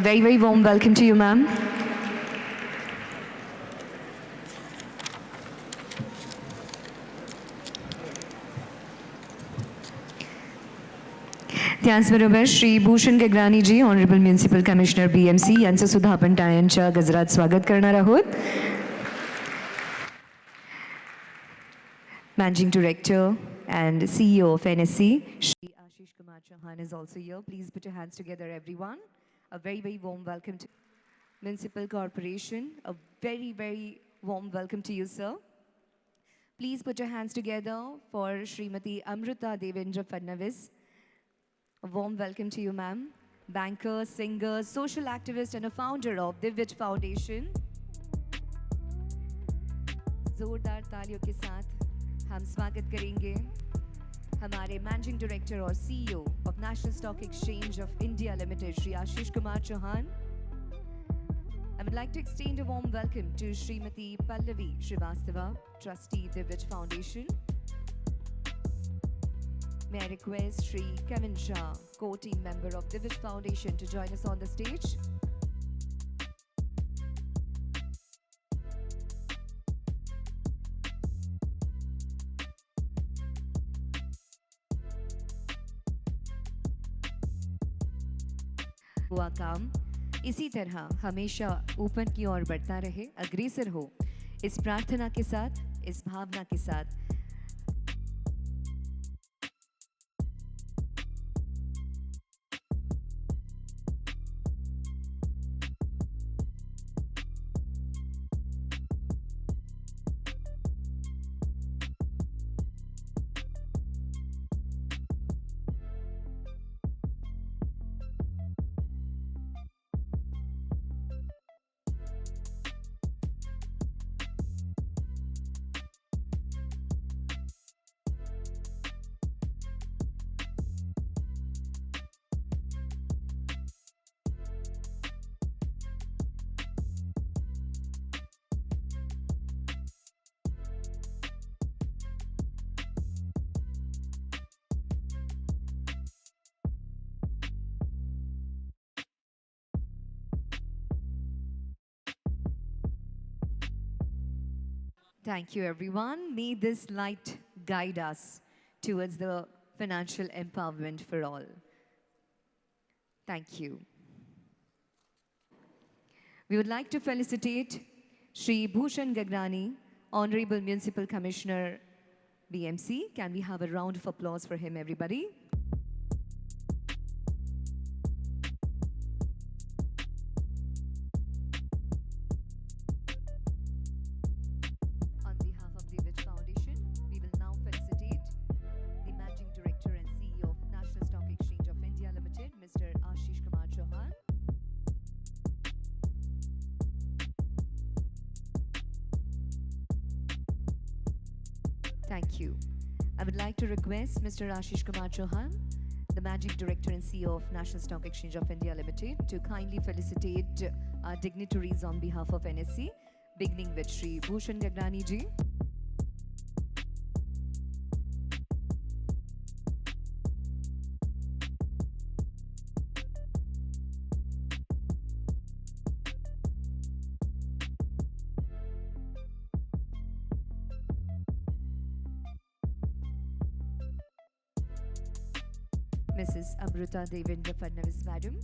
very, very warm welcome to you, ma'am. त्याचबरोबर श्री भूषण गगरानी जी, honourable municipal commissioner BMC यांचं सुद्धा आपण टाळ्यांच्या गजरात स्वागत करणार आहोत. Managing Director and CEO of NSC, Shri Ashish Kumar Chauhan is also here. Please put your hands together, everyone. A very, very warm welcome to Municipal Corporation. A very, very warm welcome to you, sir. Please put your hands together for Srimati Amruta Devendra Fadnavis. A warm welcome to you, ma'am. Banker, singer, social activist and a founder of Divyaj Foundation. जोरदार तालियों के साथ हम स्वागत करेंगे हमारे managing director और CEO of National Stock Exchange of India Limited Shri Ashish Kumar Chauhan. I would like to extend a warm welcome to Srimati Pallavi Srivastava, trustee Divyaj Foundation. May I request Shri Kevin Shah, co-team member of Divyaj Foundation, to join us on the stage. हुआ काम इसी तरह हमेशा ऊपर की ओर बढ़ता रहे, अग्रसर हो, इस प्रार्थना के साथ, इस भावना के साथ Thank you, everyone. May this light guide us towards the financial empowerment for all. Thank you. We would like to felicitate Shri Bhushan Gagrani, Honorable Municipal Commissioner, BMC. Can we have a round of applause for him, everybody? Thank you. I would like to request Mr. Ashish Kumar Chauhan, the Managing Director and CEO of National Stock Exchange of India Limited, to kindly felicitate our dignitaries on behalf of NSC, beginning with Shri Bhushan Gagrani ji. Mrs. Amruta Devendra Fadnavis, Madam.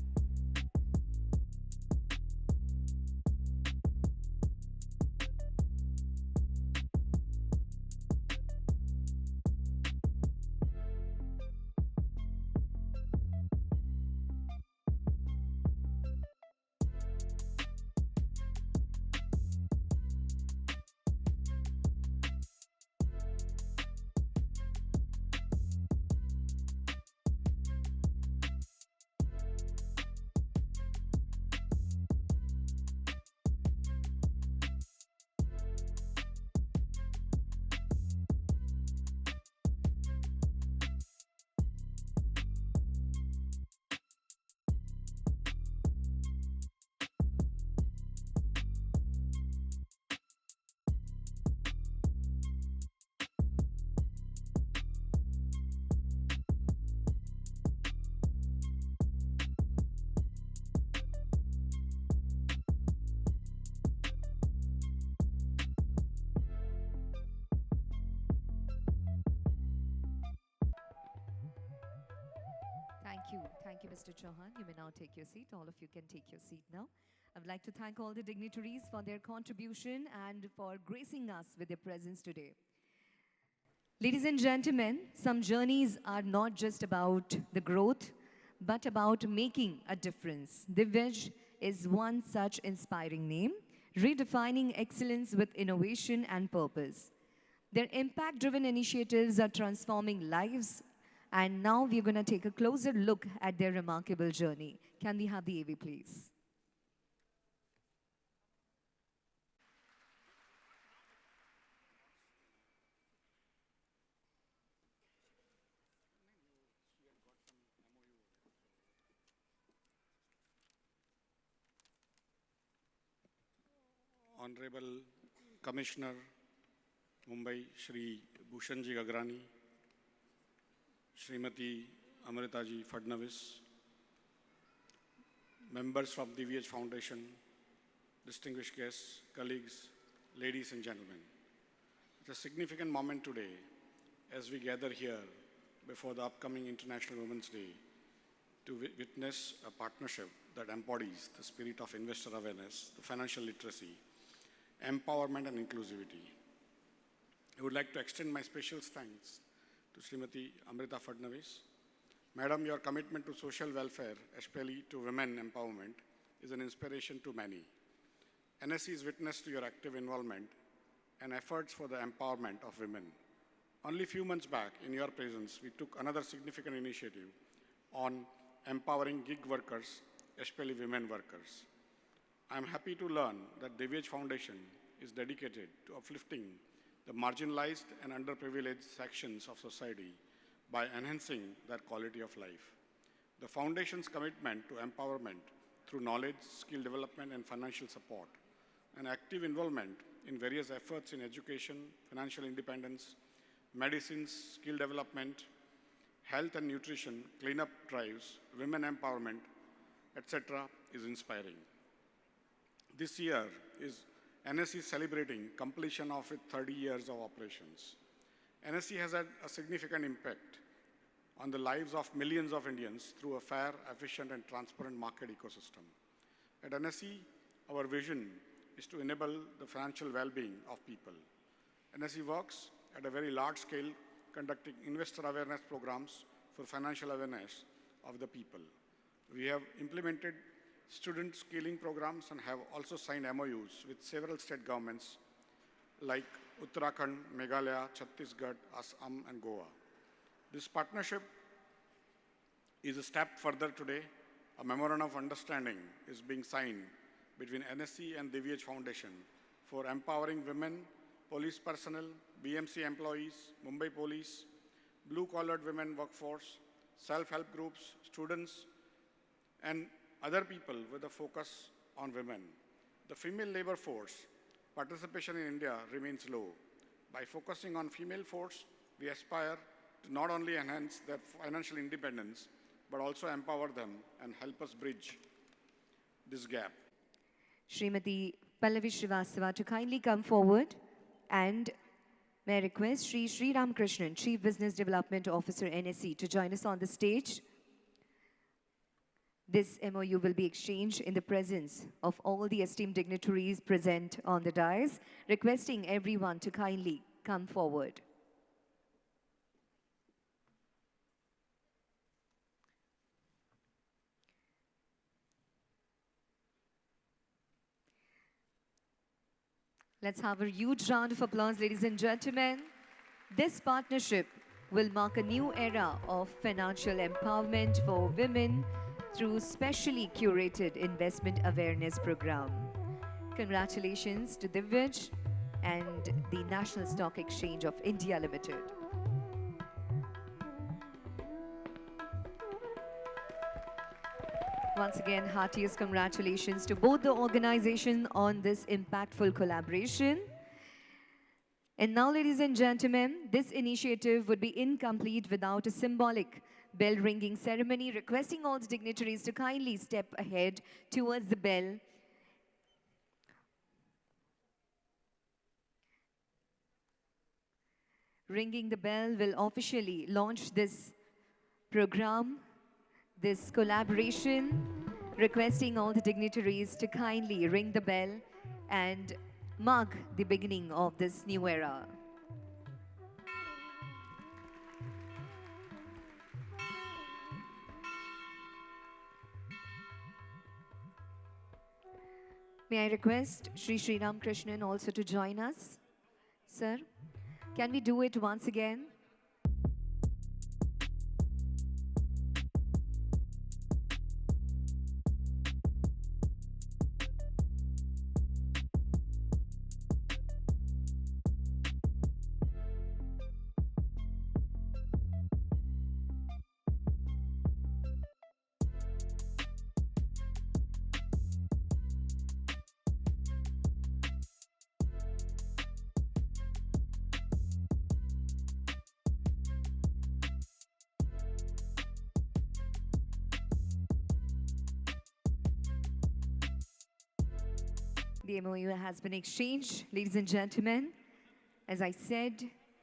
Mr. Chauhan. You may now take your seat. All of you can take your seat now. I would like to thank all the dignitaries for their contribution and for gracing us with their presence today. Ladies and gentlemen, some journeys are not just about the growth, but about making a difference. Divyaj is one such inspiring name, redefining excellence with innovation and purpose. Their impact-driven initiatives are transforming lives, and now we're going to take a closer look at their remarkable journey. Can we have the AV, please? Honorable Commissioner, Mumbai, Shri Bhushanji Gagrani, Srimati Amritaji Fadnavis, members of the Divyaj Foundation, distinguished guests, colleagues, ladies and gentlemen. It's a significant moment today as we gather here before the upcoming International Women's Day to witness a partnership that embodies the spirit of investor awareness, the financial literacy, empowerment and inclusivity. I would like to extend my special thanks to Srimati Amrita Fadnavis. Madam, your commitment to social welfare, especially to women empowerment, is an inspiration to many. NSE is witness to your active involvement and efforts for the empowerment of women. Only a few months back, in your presence, we took another significant initiative on empowering gig workers, especially women workers. I am happy to learn that Divyaj Foundation is dedicated to uplifting the marginalized and underprivileged sections of society by enhancing their quality of life. The Foundation's commitment to empowerment through knowledge, skill development, and financial support, and active involvement in various efforts in education, financial independence, medicines, skill development, health and nutrition, cleanup drives, women empowerment, etc. is inspiring. This year is NSE celebrating completion of its 30 years of operations. NSE has had a significant impact on the lives of millions of Indians through a fair, efficient, and transparent market ecosystem. At NSE, our vision is to enable the financial well-being of people. NSE works at a very large scale, conducting investor awareness programs for financial awareness of the people. We have implemented student skilling programs and have also signed MOUs with several state governments like Uttarakhand, Meghalaya, Chhattisgarh, Assam, and Goa. This partnership is a step further today. A memorandum of understanding is being signed between NSE and Divyaj Foundation for empowering women, police personnel, BMC employees, Mumbai Police, blue-collared women workforce, self-help groups, students, and other people with a focus on women. The female labor force participation in India remains low. By focusing on female force, we aspire to not only enhance their financial independence, but also empower them and help us bridge this gap. Srimati Pallavi Srivastava to kindly come forward, and may I request Sri Ramakrishnan, Chief Business Development Officer, NSE, to join us on the stage. This MOU will be exchanged in the presence of all the esteemed dignitaries present on the dais, requesting everyone to kindly come forward. Let's have a huge round of applause, ladies and gentlemen. This partnership will mark a new era of financial empowerment for women through specially curated investment awareness program. Congratulations to Divyaj and the National Stock Exchange of India Limited. Once again, heartiest congratulations to both the organizations on this impactful collaboration. And now, ladies and gentlemen, this initiative would be incomplete without a symbolic bell ringing ceremony, requesting all the dignitaries to kindly step ahead towards the bell. Ringing the bell will officially launch this program. this collaboration, requesting all the dignitaries to kindly ring the bell and mark the beginning of this new era. May I request Sri Sriram Krishnan also to join us? Sir, can we do it once again? The MOU has been exchanged, ladies and gentlemen. As I said,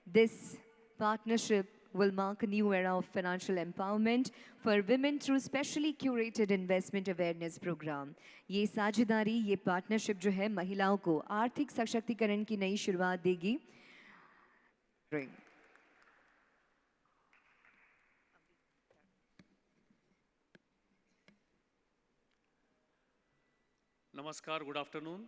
this partnership will mark a new era of financial empowerment for women through specially curated investment awareness program. ये साझेदारी, ये partnership जो है महिलाओं को आर्थिक सशक्तिकरण की नई शुरुआत देगी. नमस्कार, गुड आफ्टरनून.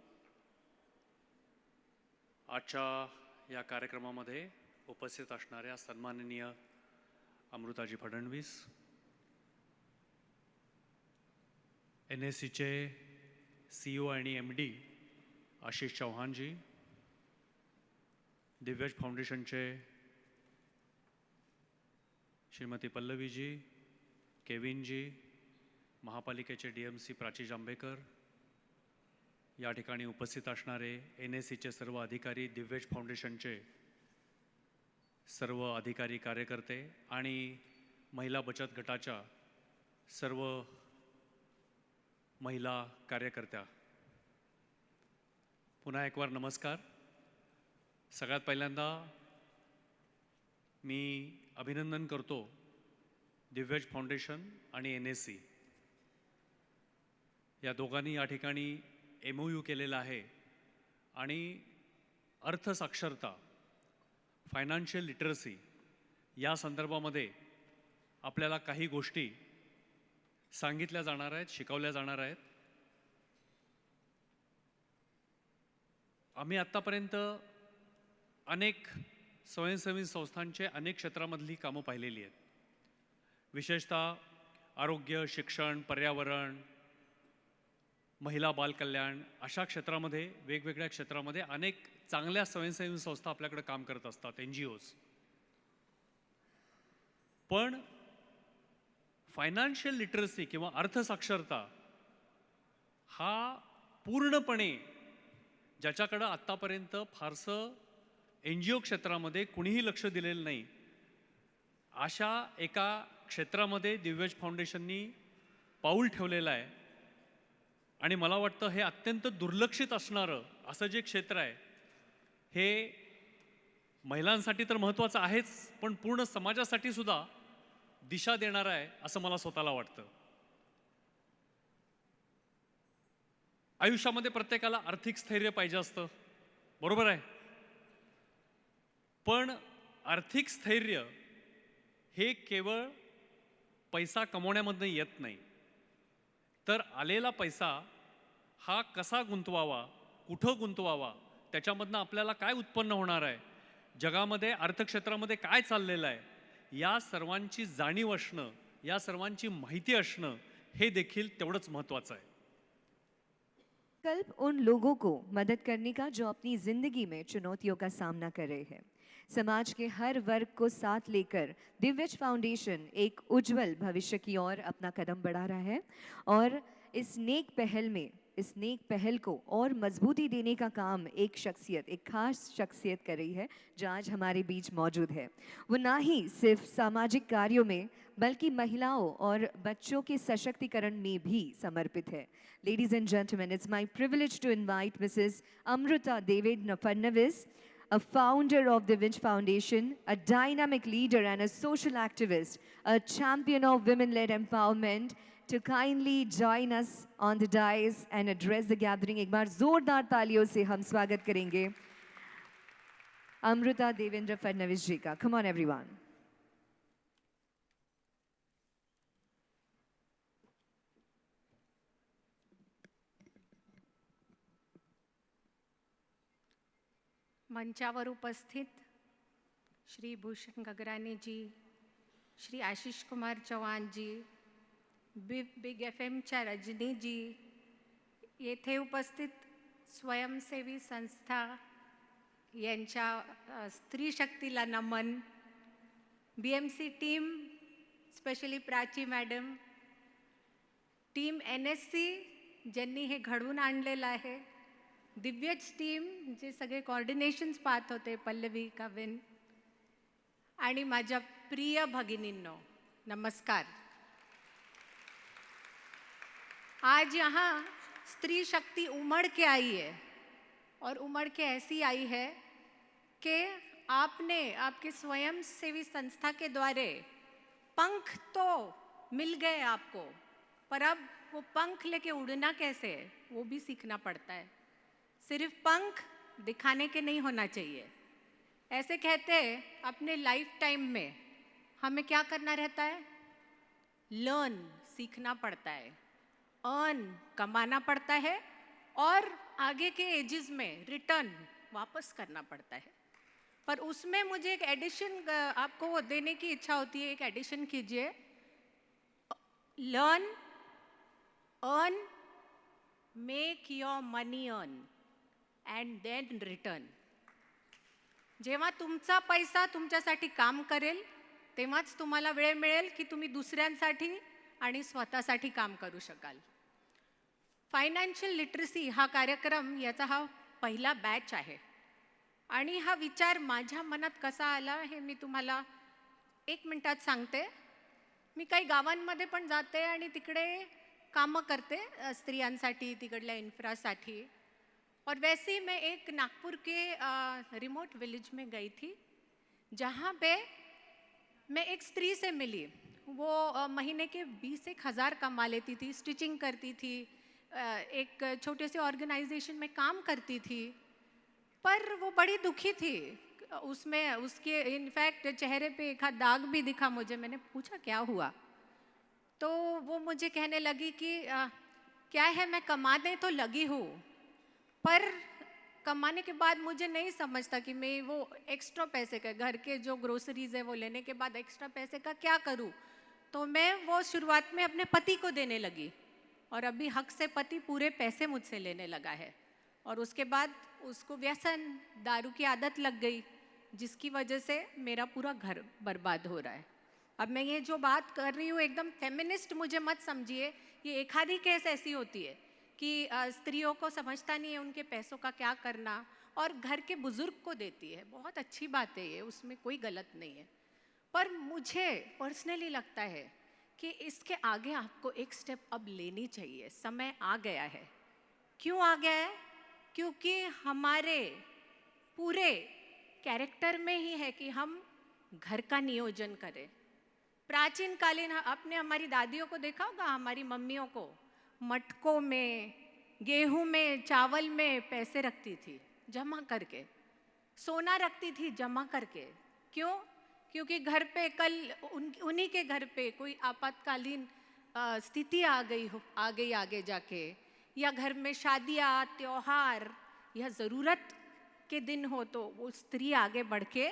आजच्या या कार्यक्रमामध्ये उपस्थित असणाऱ्या सन्माननीय अमृताजी फडणवीस, NSCचे CEO आणि MD आशिष चौहानजी, दिव्यज फाउंडेशनचे श्रीमती पल्लवीजी, केविनजी, महापालिकेचे DMC प्राची जांभेकर, या ठिकाणी उपस्थित असणारे NSCचे सर्व अधिकारी, दिव्यज फाउंडेशनचे सर्व अधिकारी कार्यकर्ते आणि महिला बचत गटाच्या सर्व महिला कार्यकर्त्या, पुन्हा एक वार नमस्कार. सगळ्यात पहिल्यांदा मी अभिनंदन करतो दिव्यज फाउंडेशन आणि NSC या दोघांनी या ठिकाणी MOU केलेला आहे आणि अर्थसाक्षरता, फायनान्शियल लिटरसी या संदर्भामध्ये आपल्याला काही गोष्टी सांगितल्या जाणार आहेत, शिकवल्या जाणार आहेत. आम्ही आत्तापर्यंत अनेक स्वयंसेवी संस्थांचे अनेक क्षेत्रामधली कामं पाहिलेली आहेत. विशेषतः आरोग्य, शिक्षण, पर्यावरण, महिला बालकल्याण अशा क्षेत्रामध्ये, वेगवेगळ्या क्षेत्रामध्ये अनेक चांगल्या स्वयंसेवी संस्था आपल्याकडे काम करत असतात, NGOs. पण फायनान्शियल लिटरसी किंवा अर्थसाक्षरता हा पूर्णपणे ज्याच्याकडं आत्तापर्यंत फारसं NGO क्षेत्रामध्ये कुणीही लक्ष दिलेलं नाही, अशा एका क्षेत्रामध्ये दिव्यज फाउंडेशननी पाऊल ठेवलेलं आहे. आणि मला वाटतं हे अत्यंत दुर्लक्षित असणारं असं जे क्षेत्र आहे हे महिलांसाठी तर महत्त्वाचं आहेच, पण पूर्ण समाजासाठी सुद्धा दिशा देणारं आहे असं मला स्वतःला वाटतं. आयुष्यामध्ये प्रत्येकाला आर्थिक स्थैर्य पाहिजे असतं, बरोबर आहे. पण आर्थिक स्थैर्य हे केवळ पैसा कमवण्यामधनं येत नाही, तर आलेला पैसा हा कसा गुंतवावा, कुठं गुंतवावा, त्याच्यामधनं आपल्याला काय उत्पन्न होणार आहे, जगामध्ये अर्थक्षेत्रामध्ये काय चाललेलं आहे, या सर्वांची जाणीव असणं, या सर्वांची माहिती असणं हे देखील तेवढंच महत्त्वाचं आहे. कल्प उन लोगों को मदद करने का जो अपनी जिंदगी में चुनौतियों का सामना कर रहे हैं. समाज के हर वर्ग को साथ लेकर दिव्यज फाउंडेशन एक उज्जवल भविष्य की ओर अपना कदम बढ़ा रहा है और इस नेक पहल को और मजबूती देने का काम एक शख्सियत, एक खास शख्सियत कर रही है जो आज हमारे बीच मौजूद है. वो ना ही सिर्फ सामाजिक कार्यों में बल्कि महिलाओं और बच्चों के सशक्तिकरण में भी समर्पित है. Ladies and gentlemen, it's my privilege to invite Mrs. Amruta David Fadnavis, a founder of the Winch Foundation, a dynamic leader and a social activist, a champion of women-led empowerment, to kindly join us on the dais and address the gathering. एक बार जोरदार तालियों से हम स्वागत करेंगे अमृता देवेंद्र फडणवीस जी का. Come on everyone. मंचावर उपस्थित श्री भूषण गगरानी जी, श्री आशीष कुमार चौहान जी, बिग एफएमच्या रजनी जी, येथे उपस्थित स्वयंसेवी संस्था यांच्या स्त्री शक्तीला नमन, BMC team, specially Prachi madam, team NSC ज्यांनी हे घडवून आणलेलं आहे, दिव्यच टीम जे सगळे कोऑर्डिनेशन्स पाहत होते, पल्लवी, कविन, आणि माझ्या प्रिय भगिनींनो नमस्कार. आज यहाँ स्त्री शक्ति उमड़ के आई है और उमड़ के ऐसी आई है कि आपने आपके स्वयंसेवी संस्था के द्वारे पंख तो मिल गए आपको, पर अब वो पंख लेके उड़ना कैसे है वो भी सीखना पड़ता है. सिर्फ पंख दिखाने के नहीं होना चाहिए. ऐसे कहते हैं अपने लाइफ टाइम में हमें क्या करना रहता है? लर्न, सीखना पड़ता है, अर्न, कमाना पड़ता है, और आगे के एजेस में रिटर्न वापस करना पड़ता है. पर उसमें मुझे एक एडिशन आपको देने की इच्छा होती है. एक एडिशन कीजिए, learn, earn, make your money earn and then return. जेव्हा तुमचा पैसा तुमच्यासाठी काम करेल तेव्हाच तुम्हाला वेळ मिळेल की तुम्ही दुसऱ्यांसाठी आणि स्वतःसाठी काम करू शकाल. फायनान्शियल लिटरसी हा कार्यक्रम, याचा हा पहिला बॅच आहे, आणि हा विचार माझ्या मनात कसा आला हे मी तुम्हाला 1 मिनिटात सांगते. मी काही गावांमध्ये पण जाते आणि तिकडे कामं करते स्त्रियांसाठी, तिकडल्या इन्फ्रासाठी. और वैसे ही मैं एक नागपुर के रिमोट विलेज में गई थी जहाँ पे मैं एक स्त्री से मिली. वो महीने के 20,000 कमा लेती थी, स्टिचिंग करती थी, एक छोटे से ऑर्गेनाइजेशन में काम करती थी, पर वो बड़ी दुखी थी. उसमें उसके इनफैक्ट चेहरे पे एक आध दाग भी दिखा मुझे. मैंने पूछा क्या हुआ, तो वो मुझे कहने लगी कि क्या है, मैं कमाने तो लगी हूँ, पर कमाने के बाद मुझे नहीं समझता कि मैं वो एक्स्ट्रा पैसे का, घर के जो ग्रोसरीज है वो लेने के बाद एक्स्ट्रा पैसे का क्या करूँ. तो मैं वो शुरुआत में अपने पति को देने लगी, और अभी हक से पति पूरे पैसे मुझसे लेने लगा है. और उसके बाद उसको व्यसन, दारू की आदत लग गई, जिसकी वजह से मेरा पूरा घर बर्बाद हो रहा है. अब मैं ये जो बात कर रही हूँ एकदम फेमिनिस्ट मुझे मत समझिए. ये एक आधी केस ऐसी होती है कि स्त्रियों को समझता नहीं है उनके पैसों का क्या करना, और घर के बुजुर्ग को देती है. बहुत अच्छी बात है ये, उसमें कोई गलत नहीं है. पर मुझे पर्सनली लगता है कि इसके आगे आपको एक स्टेप अब लेनी चाहिए. समय आ गया है. क्यों आ गया है? क्योंकि हमारे पूरे कैरेक्टर में ही है कि हम घर का नियोजन करें. प्राचीन कालीन आपने हमारी दादियों को देखा होगा, हमारी मम्मियों को मटकों में, गेहूं में, चावल में पैसे रखती थी जमा करके, सोना रखती थी जमा करके. क्यों? क्योंकि घर पे कल उन्हीं के घर पे कोई आपातकालीन स्थिति आ गई आगे जाके, या घर में शादियाँ, त्योहार या ज़रूरत के दिन हो तो वो स्त्री आगे बढ़ के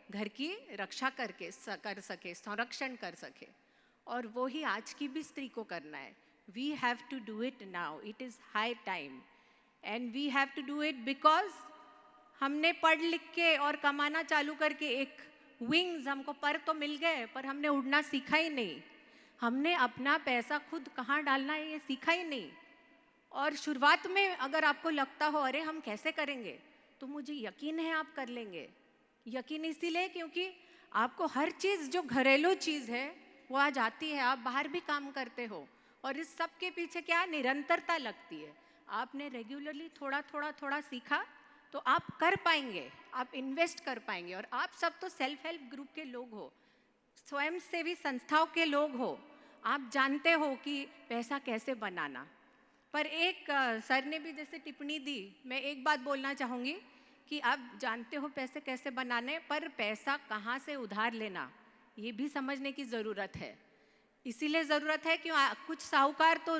घर की रक्षा कर सके, संरक्षण कर सके. और वो ही आज की भी स्त्री को करना है. We have to do it now. It is high time. And we have to do it because हमने पढ़ लिख के और कमाना चालू करके एक विंग्स, हमको पर तो मिल गए, पर हमने उड़ना सीखा ही नहीं. हमने अपना पैसा खुद कहाँ डालना है ये सीखा ही नहीं. और शुरुआत में अगर आपको लगता हो अरे हम कैसे करेंगे, तो मुझे यकीन है आप कर लेंगे. यकीन इसीलिए क्योंकि आपको हर चीज़ जो घरेलू चीज़ है वो आज आती है. आप बाहर भी काम करते हो, और इस सब के पीछे क्या निरंतरता लगती है. आपने रेगुलरली थोड़ा थोड़ा थोड़ा सीखा, तो आप कर पाएंगे, आप इन्वेस्ट कर पाएंगे। और आप सब तो सेल्फ हेल्प ग्रुप के लोग हो, स्वयं सेवी संस्थाओं के लोग हो, आप जानते हो कि पैसा कैसे बनाना। पर एक सर ने भी जैसे टिप्पणी दी, मैं एक बात बोलना चाहूँगी कि आप जानते हो पैसे कैसे बनाने, पर पैसा कहाँ से उधार लेना ये भी समझने की ज़रूरत है। इसीलिए ज़रूरत है कि कुछ साहूकार तो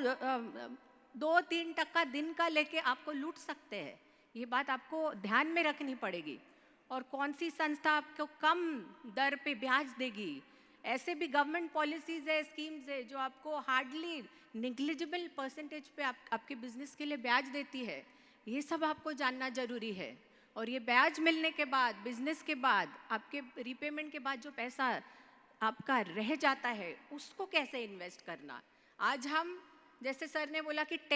2-3% दिन का लेके आपको लूट सकते हैं। ये बात आपको ध्यान में रखनी पड़ेगी। और कौन सी संस्था आपको कम दर पे ब्याज देगी, ऐसे भी गवर्नमेंट पॉलिसीज है, स्कीम्स है जो आपको हार्डली निग्लिजिबल परसेंटेज पे आपके बिजनेस के लिए ब्याज देती है। ये सब आपको जानना जरूरी है। और ये ब्याज मिलने के बाद, बिजनेस के बाद, आपके रीपेमेंट के बाद जो पैसा आपका रह जाता है उसको कैसे इन्वेस्ट करना। आज हम, जैसे सर ने बोला कि एक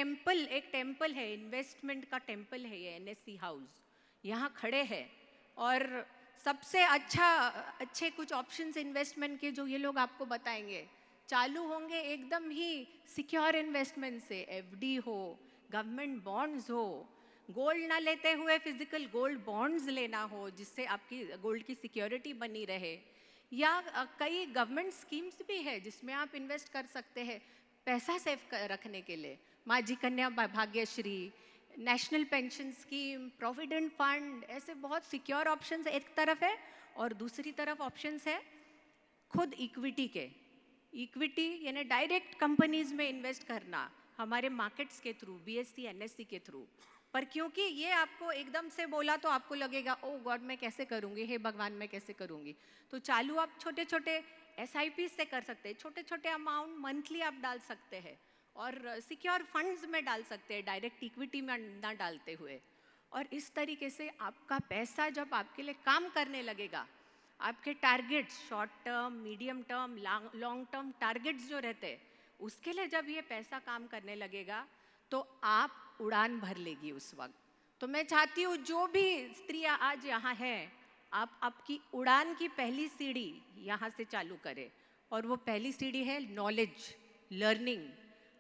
टेम्पल है, इन्वेस्टमेंट का टेम्पल है ये एनएससी हाउस, यहाँ खड़े हैं। और सबसे अच्छे कुछ ऑप्शंस इन्वेस्टमेंट के जो ये लोग आपको बताएंगे चालू होंगे एकदम ही सिक्योर इन्वेस्टमेंट से। एफडी हो, गवर्नमेंट बॉन्ड्स हो, गोल्ड ना लेते हुए फिजिकल गोल्ड बॉन्ड्स लेना हो जिससे आपकी गोल्ड की सिक्योरिटी बनी रहे, या कई गवर्नमेंट स्कीम्स भी है जिसमें आप इन्वेस्ट कर सकते हैं पैसा सेव रखने के लिए। माझी कन्या Bhagyashree, national pension scheme, provident fund, ऐसे बहुत सिक्योर ऑप्शंस एक तरफ है। और दूसरी तरफ ऑप्शंस है खुद इक्विटी के। इक्विटी यानी डायरेक्ट कंपनीज में इन्वेस्ट करना हमारे मार्केट्स के थ्रू, बीएससी एनएससी के थ्रू। पर क्योंकि ये आपको एकदम से बोला तो आपको लगेगा ओ गॉड मैं कैसे करूँगी, हे भगवान मैं कैसे करूँगी। तो चालू आप छोटे छोटे एसआईपी से कर सकते हैं, छोटे छोटे अमाउंट मंथली आप डाल सकते हैं और सिक्योर फंड्स में डाल सकते हैं, डायरेक्ट इक्विटी में ना डालते हुए। और इस तरीके से आपका पैसा जब आपके लिए काम करने लगेगा, आपके targets short term, medium term, long term targets जो रहते हैं उसके लिए जब ये पैसा काम करने लगेगा तो आप उड़ान भर लेगी उस वक्त। तो मैं चाहती हूँ जो भी स्त्रियाँ आज यहाँ हैं, आप आपकी उड़ान की पहली सीढ़ी यहाँ से चालू करें। और वो पहली सीढ़ी है नॉलेज, लर्निंग।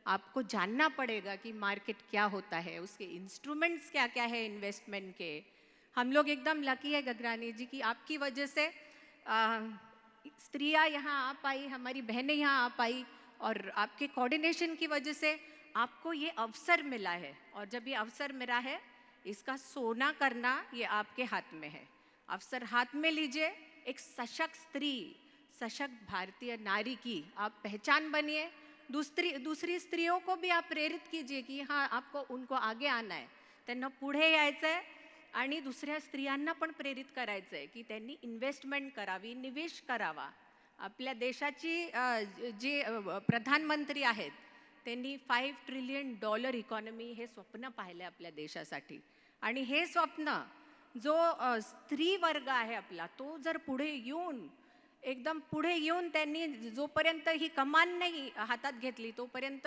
आपको जानना पड़ेगा कि मार्केट क्या होता है, उसके इंस्ट्रूमेंट्स क्या क्या है इन्वेस्टमेंट के। हम लोग एकदम लकी है गगरानी जी की आपकी वजह से स्त्रियाँ यहाँ आ पाई, हमारी बहनें यहाँ आ पाई, और आपके कोऑर्डिनेशन की वजह से आपको ये अवसर मिला है। और जब ये अवसर मिला है इसका सोना करना ये आपके हाथ में है। अवसर हाथ में लीजिए, एक सशक्त स्त्री, सशक्त भारतीय नारी की आप पहचान बनिए। दूसरी स्त्रियों को भी आप प्रेरित कीजिए की हाँ आपको उनको आगे आना आहे, त्यांना पुढे यायचं आहे। आणि दुसऱ्या स्त्रियांना पण प्रेरित करायचं आहे की त्यांनी इन्व्हेस्टमेंट करावी, निवेश करावा। आपल्या देशाची जे प्रधानमंत्री आहेत त्यांनी $5 ट्रिलियन इकॉनॉमी हे स्वप्न पाहिले आपल्या देशासाठी। आणि हे स्वप्न जो स्त्री वर्ग आहे आपला तो जर पुढे येऊन एकदम पुढे येऊन त्यांनी जोपर्यंत ही कमान नाही हातात घेतली तोपर्यंत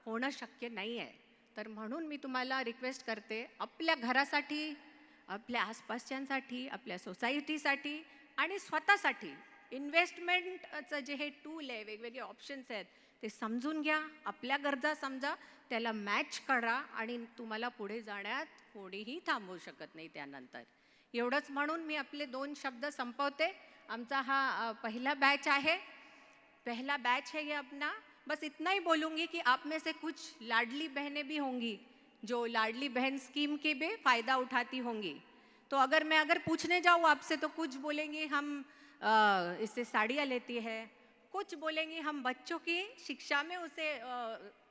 होणं शक्य नाही आहे। तर म्हणून मी तुम्हाला रिक्वेस्ट करते, आपल्या घरासाठी, आपल्या आसपासच्यांसाठी, आपल्या सोसायटीसाठी आणि स्वतःसाठी इन्व्हेस्टमेंटचं जे हे टूल आहे, वेगवेगळे ऑप्शन्स आहेत ते समजून घ्या, आपल्या गरजा समजा, त्याला मॅच करा आणि तुम्हाला पुढे जाण्यात कोणीही थांबवू शकत नाही त्यानंतर। एवढंच म्हणून मी आपले 2 शब्द संपवते। आमचा हा पहला बैच है ये अपना। बस इतना ही बोलूँगी कि आप में से कुछ लाडली बहनें भी होंगी जो लाडली बहन स्कीम के भी फ़ायदा उठाती होंगी। तो अगर पूछने जाऊँ आपसे तो कुछ बोलेंगी हम इससे साड़ियाँ लेती है, कुछ बोलेंगी हम बच्चों की शिक्षा में उसे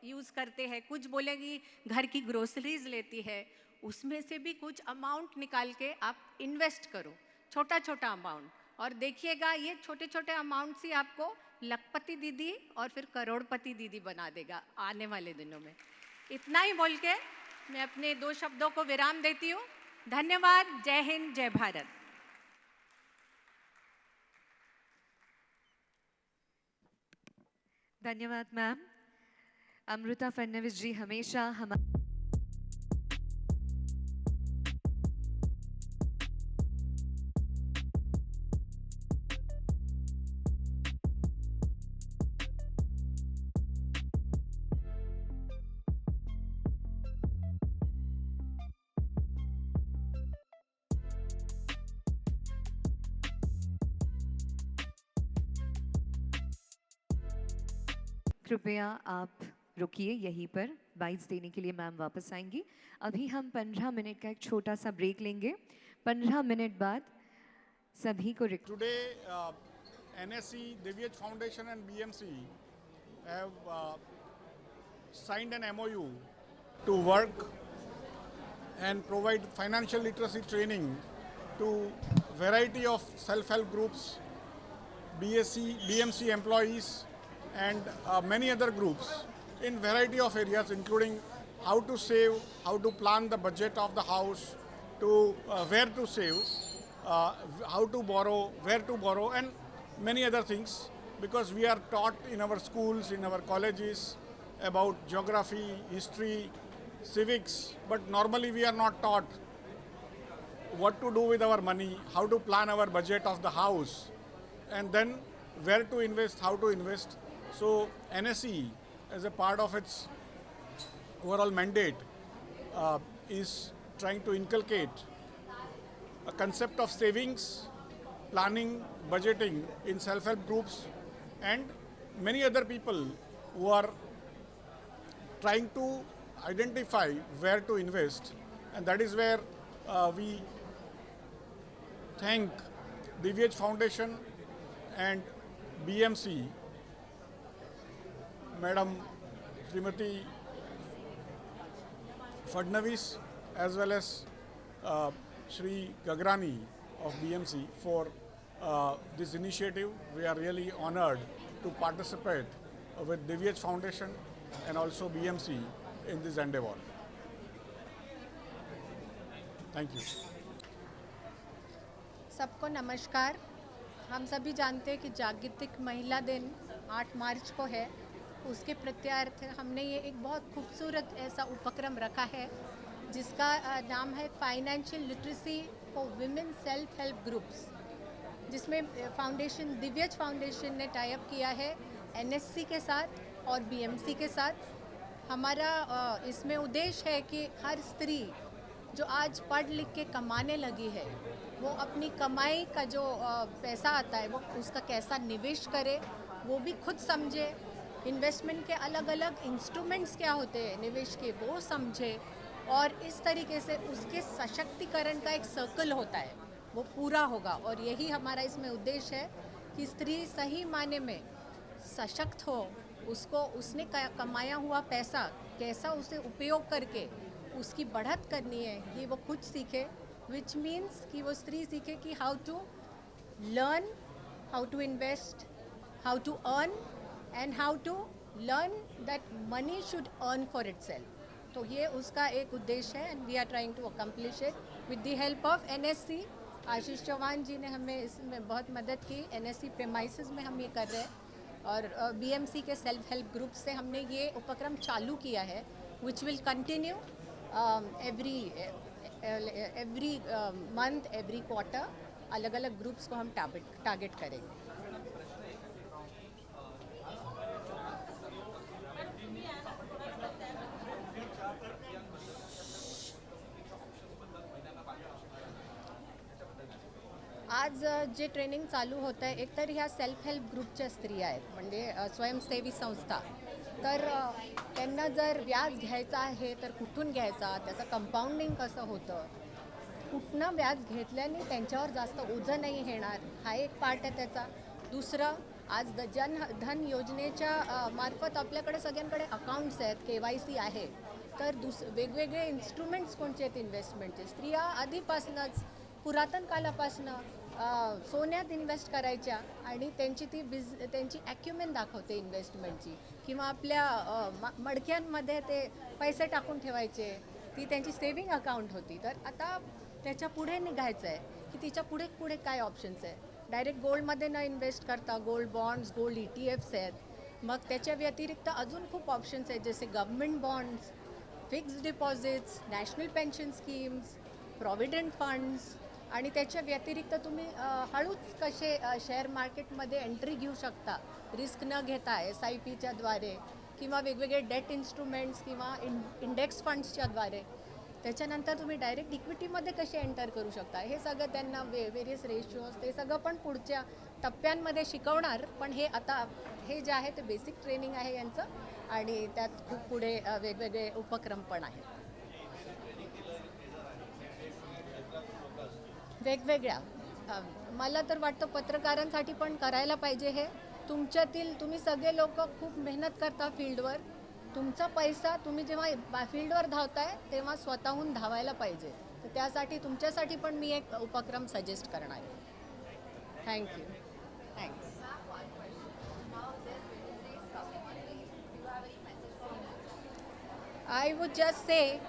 यूज़ करते हैं, कुछ बोलेंगी घर की ग्रोसरीज लेती है। उसमें से भी कुछ अमाउंट निकाल के आप इन्वेस्ट करो, छोटा छोटा अमाउंट, और देखिएगा ये छोटे छोटे अमाउंट से आपको लखपति दीदी और फिर करोड़पति दीदी बना देगा आने वाले दिनों में। इतना ही बोल के मैं अपने 2 शब्दों को विराम देती हूँ। धन्यवाद। जय हिंद, जय भारत। धन्यवाद मैम। अमृता फडणवीस जी हमेशा हम कृपया आप रुकिए यहीं पर, बाइट्स देने के लिए मैम वापस आएंगी। अभी हम 15 मिनट का एक छोटा सा ब्रेक लेंगे। 15 मिनट बाद सभी को Today, NSC, Divyaj Foundation and BMC have signed an MOU to work and provide financial literacy training to variety of self-help groups, BMC employees and many other groups in variety of areas, including how to save, how to plan the budget of the house, to where to save, how to borrow, where to borrow, and many other things, because we are taught in our schools, in our colleges about geography, history, civics, but normally we are not taught what to do with our money, how to plan our budget of the house, and then where to invest, how to invest. So NSE, as a part of its overall mandate, is trying to inculcate a concept of savings, planning, budgeting in self-help groups and many other people who are trying to identify where to invest. And that is where we thank Divyaj Foundation and BMC, Madam Srimati Fadnavis, as well as Shri Gagrani of BMC for this initiative. We are really honored to participate with Divyaj Foundation and also BMC in this endeavor. Thank you. सबको नमस्कार। हम सभी जानते हैं कि जागतिक महिला दिन 8 मार्च को है। उसके प्रत्यार्थ हमने ये एक बहुत खूबसूरत ऐसा उपक्रम रखा है जिसका नाम है financial literacy for women self help groups, जिसमें फाउंडेशन दिव्यज फाउंडेशन ने टाई अप किया है एनएससी के साथ और बीएमसी के साथ। हमारा इसमें उद्देश्य है कि हर स्त्री जो आज पढ़ लिख के कमाने लगी है वो अपनी कमाई का जो पैसा आता है वो उसका कैसा निवेश करे वो भी खुद समझे, इन्वेस्टमेंट के अलग अलग इंस्ट्रूमेंट्स क्या होते हैं निवेश के वो समझे, और इस तरीके से उसके सशक्तिकरण का एक सर्कल होता है वो पूरा होगा। और यही हमारा इसमें उद्देश्य है कि स्त्री सही मायने में सशक्त हो, उसको उसने कमाया हुआ पैसा कैसा उसे उपयोग करके उसकी बढ़त करनी है ये वो खुद सीखे, विच मीन्स कि वो स्त्री सीखे कि how to learn, how to invest, how to earn and how to learn that money should earn for itself. तो ये उसका एक उद्देश्य है and we are trying to accomplish it with the help of NSC. Ashish Chauhan ji ने हमें इसमें बहुत मदद की। एनएससी प्रेमाइसेस में हम ये कर रहे हैं और बीएमसी के सेल्फ हेल्प ग्रुप से हमने ये उपक्रम चालू किया है which will continue every month, every quarter. अलग अलग ग्रुप्स को हम टारगेट करेंगे। आज जे ट्रेनिंग चालू होतं आहे एकतर ह्या सेल्फ हेल्प ग्रुपच्या स्त्रिया आहेत, म्हणजे स्वयंसेवी संस्था, तर त्यांना जर व्याज घ्यायचा आहे तर कुठून घ्यायचा, त्याचं कंपाऊंडिंग कसं होतं, कुठनं व्याज घेतल्याने त्यांच्यावर जास्त ओझं नाही येणार, हा एक पार्ट आहे त्याचा। दुसरं, आज जनधन योजनेच्या मार्फत आपल्याकडे सगळ्यांकडे अकाउंट्स आहेत, KYC आहे, तर वेगवेगळे इन्स्ट्रुमेंट्स कोणते आहेत इन्व्हेस्टमेंटचे। स्त्रिया आधीपासूनच पुरातन कालापासून सोन्यात इन्व्हेस्ट करायच्या आणि त्यांची ॲक्युमेन दाखवते इन्व्हेस्टमेंटची, किंवा आपल्या मडक्यांमध्ये ते पैसे टाकून ठेवायचे, ती त्यांची सेविंग अकाउंट होती। तर आता त्याच्या पुढे निघायचं आहे की तिच्या पुढे काय ऑप्शन्स आहे। डायरेक्ट गोल्डमध्ये न इन्व्हेस्ट करता गोल्ड बॉन्ड्स, गोल्ड ETFs आहेत, मग त्याच्या व्यतिरिक्त अजून खूप ऑप्शन्स आहेत जसे government bonds, fixed deposits, national pension schemes, provident funds, आणि त्याच्या व्यतिरिक्त तुम्ही हळूच कसे शेअर मार्केटमध्ये एंट्री घेऊ शकता रिस्क न घेता SIPच्या द्वारे, किंवा वेगवेगळे डेट इन्स्ट्रुमेंट्स किंवा इंडेक्स फंड्सच्या द्वारे। त्याच्यानंतर तुम्ही डायरेक्ट इक्विटीमध्ये कसे एंटर करू शकता, हे सगळं त्यांना वेरियस रेशिओज ते सगळं पण पुढच्या टप्प्यांमध्ये शिकवणार, पण हे आता हे जे आहे ते बेसिक ट्रेनिंग आहे यांचं, आणि त्यात खूप पुढे वेगवेगळे उपक्रम पण आहेत वेगवेगळ्या. मला तर वाटतं पत्रकारांसाठी पण करायला पाहिजे हे. तुम्ही सगळे लोक खूप मेहनत करता फील्डवर. तुमचा पैसा तुम्ही जेव्हा फील्डवर धावताय तेव्हा स्वतःहून धावायला पाहिजे. तर त्यासाठी तुमच्यासाठी पण मी एक उपक्रम सजेस्ट करणार आहे. Thank you. Thanks. I would just say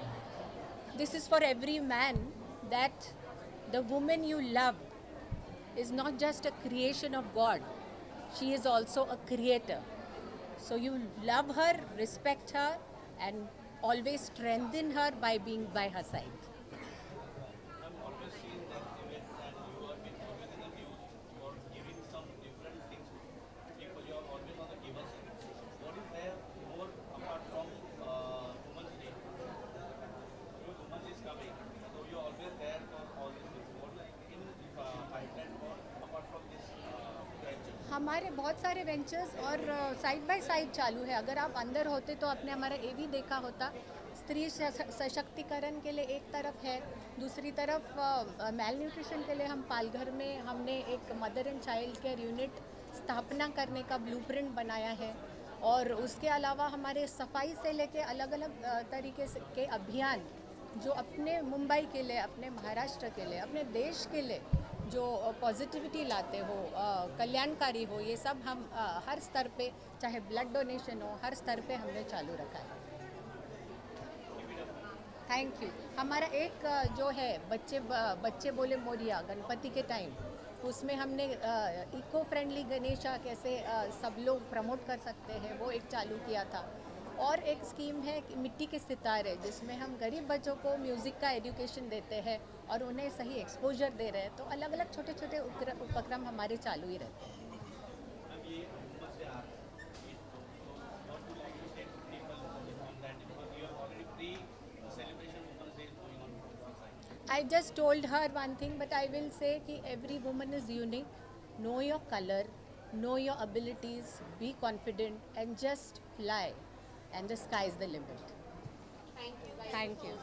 this is for every man, that the woman you love is not just a creation of God, she is also a creator. So you love her, respect her, and always strengthen her by being by her side. हमारे बहुत सारे ventures और side by side चालू है. अगर आप अंदर होते तो आपने हमारा ए भी देखा होता. स्त्री सशक्तिकरण के लिए एक तरफ है, दूसरी तरफ मेल न्यूट्रिशन के लिए हम पालघर में हमने एक mother and child care unit स्थापना करने का ब्लूप्रिंट बनाया है. और उसके अलावा हमारे सफाई से लेके अलग अलग तरीके से के अभियान जो अपने मुंबई के लिए, अपने महाराष्ट्र के लिए, अपने देश के लिए जो पॉजिटिविटी लाते हो, कल्याणकारी हो, ये सब हम हर स्तर पे, चाहे ब्लड डोनेशन हो, हर स्तर पे हमने चालू रखा है. Thank you. हमारा एक जो है बच्चे बोले मोरिया गणपति के टाइम, उसमें हमने इको फ्रेंडली गणेशा कैसे सब लोग प्रमोट कर सकते हैं वो एक चालू किया था. और एक स्कीम है कि मिट्टी के सितारे, जिसमें हम गरीब बच्चों को म्यूज़िक का एजुकेशन देते हैं और उन्हें सही एक्सपोजर दे रहे हैं. तो अलग अलग छोटे छोटे उपक्रम हमारे चालू ही रहते हैं. I just told her one thing, but I will say कि every woman is unique. Know your color, know your abilities, be confident, and just fly. And the sky is the limit. Thank you. Thank you.